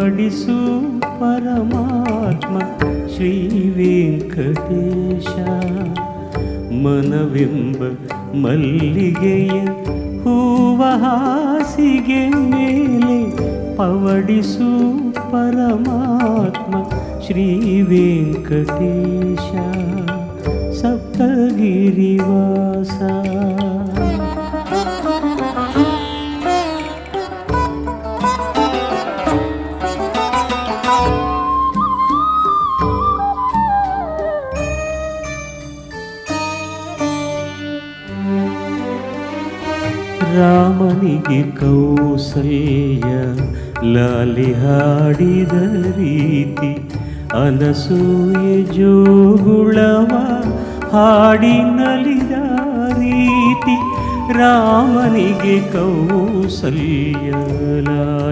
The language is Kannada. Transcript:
ಪವಡಿಸು ಪರಮಾತ್ಮ ಶ್ರೀ ವೆಂಕಟೇಶ. ಮನವೆಂಬ ಮಲ್ಲಿಗೆಯ ಹೂವ ಹಾಸಿಗೆ ಮೇಲೆ ಪವಡಿಸು ಪರಮಾತ್ಮ ಶ್ರೀ ವೆಂಕಟೇಶ. ಸಪ್ತಗಿರಿವಾಸ ರಾಮನಿಗೆ ಕೌಸಲ್ಯ ಲಾಲಿ ಹಾಡಿದ ರೀತಿ, ಅನಸೂಯೆ ಜೋಗುಳವ ಹಾಡಿ ನಲಿದ ರೀತಿ. ರಾಮನಿಗೆ ಕೌಸಲ್ಯ ಲಾಲಿ